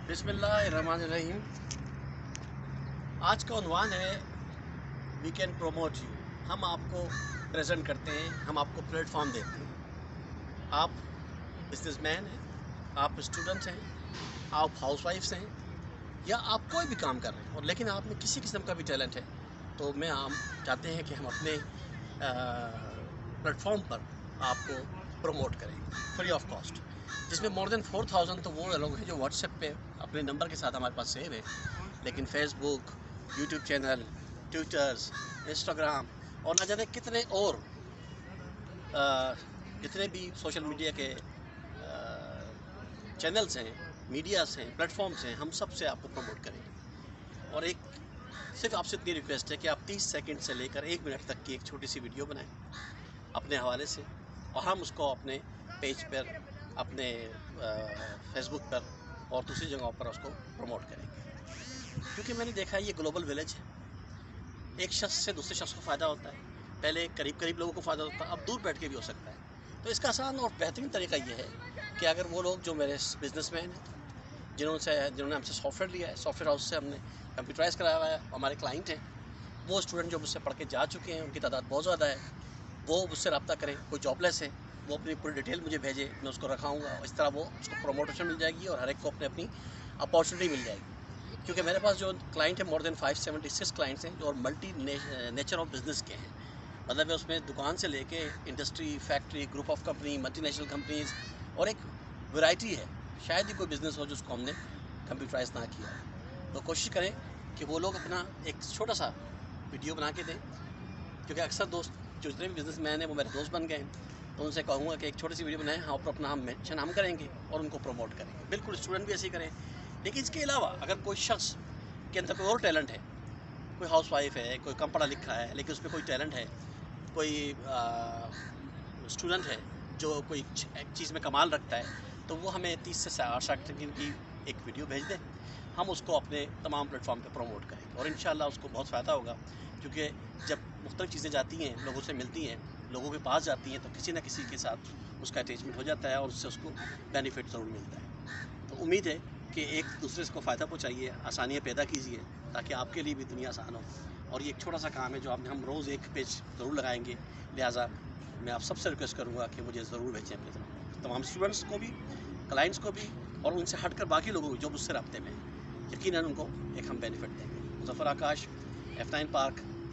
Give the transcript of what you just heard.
बिस्मिल्लाहिर्रहमानिर्रहीम। आज का उन्वान है वी कैन प्रोमोट यू। हम आपको प्रेजेंट करते हैं, हम आपको प्लेटफॉर्म देते हैं। आप बिजनेसमैन हैं, आप स्टूडेंट्स हैं, आप हाउसवाइफ्स हैं, या आप कोई भी काम कर रहे हैं और लेकिन आप में किसी किस्म का भी टैलेंट है, तो हम चाहते हैं कि हम अपने प्लेटफॉर्म पर आपको प्रमोट करें फ्री ऑफ कॉस्ट, जिसमें मोर देन 4000 तो वो लोग हैं जो व्हाट्सएप पे अपने नंबर के साथ हमारे पास सेव है, लेकिन Facebook, YouTube channel, twitters, Instagram और न जाने कितने और जितने भी सोशल मीडिया के चैनल्स हैं, मीडियास हैं, प्लेटफॉर्म्स हैं, हम सब से आपको प्रमोट करेंगे। और सिर्फ आपसे इतनी रिक्वेस्ट है कि आप 30 सेकंड से लेकर 1 मिनट तक की एक छोटी सी वीडियो बनाएं अपने हवाले से, और हम उसको अपने पेज पर, अपने फेसबुक पर और दूसरी जगहों पर उसको प्रमोट करेंगे। क्योंकि मैंने देखा है ये ग्लोबल विलेज है, एक शख्स से दूसरे शख्स को फ़ायदा होता है। पहले करीब लोगों को फ़ायदा होता है, अब दूर बैठ के भी हो सकता है। तो इसका आसान और बेहतरीन तरीका ये है कि अगर वो लोग जो मेरे बिजनेसमैन हैं, जिन्होंने हमसे सॉफ्टवेयर लिया है, सॉफ्टवेयर हाउस से हमने कंप्यूटराइज़ कराया हुआ है, हमारे क्लाइंट हैं, वो स्टूडेंट जो मुझसे पढ़ के जा चुके हैं, उनकी तादाद बहुत ज़्यादा है, वो मुझसे रब्ता करें। कोई जॉबलेस है, वो अपनी पूरी डिटेल मुझे भेजे, मैं उसको रखाऊँगा। इस तरह वो उसको प्रमोशन मिल जाएगी और हर एक को अपनी अपॉर्चुनिटी मिल जाएगी। क्योंकि मेरे पास जो क्लाइंट है मोर देन 576 क्लाइंट्स हैं, जो और मल्टी नेचर ऑफ बिज़नेस के हैं। मतलब उसमें दुकान से लेके industry, factory, group of company, multinational companies, और एक वैरायटी है। शायद ही कोई बिज़नेस हो जिसको हमने कंप्यूटराइज ना किया हो। तो कोशिश करें कि वो लोग अपना एक छोटा सा वीडियो बना के दें, क्योंकि अक्सर दोस्त जो जितने भी बिज़नेसमैन हैं वो मेरे दोस्त बन गए हैं। तो उनसे कहूँगा कि एक छोटी सी वीडियो बनाएं, हाँ, ऊपर अपना हम मेंशन हम करेंगे और उनको प्रमोट करेंगे। बिल्कुल स्टूडेंट भी ऐसे ही करें। लेकिन इसके अलावा अगर कोई शख्स के अंदर कोई और टैलेंट है, कोई हाउसवाइफ है, कोई कम पढ़ा लिखा है लेकिन उसमें कोई टैलेंट है, कोई स्टूडेंट है जो कोई एक चीज़ में कमाल रखता है, तो वो हमें 30 से 60 सेकंड की एक वीडियो भेज दें। हम उसको अपने तमाम प्लेटफॉर्म पे प्रमोट करेंगे और इंशाल्लाह उसको बहुत फ़ायदा होगा। क्योंकि जब मुख्तलिफ़ चीज़ें जाती हैं, लोगों से मिलती हैं, लोगों के पास जाती हैं, तो किसी न किसी के साथ उसका अटैचमेंट हो जाता है और उससे उसको बेनिफिट ज़रूर मिलता है। तो उम्मीद है कि एक दूसरे को फ़ायदा पहुँचाइए, आसानियाँ पैदा कीजिए, ताकि आपके लिए भी दुनिया आसान हो। और ये एक छोटा सा काम है जो हम रोज़ एक पेज ज़रूर लगाएंगे। लिहाजा मैं आप सबसे रिक्वेस्ट करूँगा कि मुझे ज़रूर भेजें अपने तमाम स्टूडेंट्स को भी, क्लाइंट्स को भी, और उनसे हटकर बाकी लोगों को जो मुझसे रब्ते में, यकीनन उनको एक हम बेनिफिट देंगे। मुज़फ़्फ़र आकाश, F9 पार्क,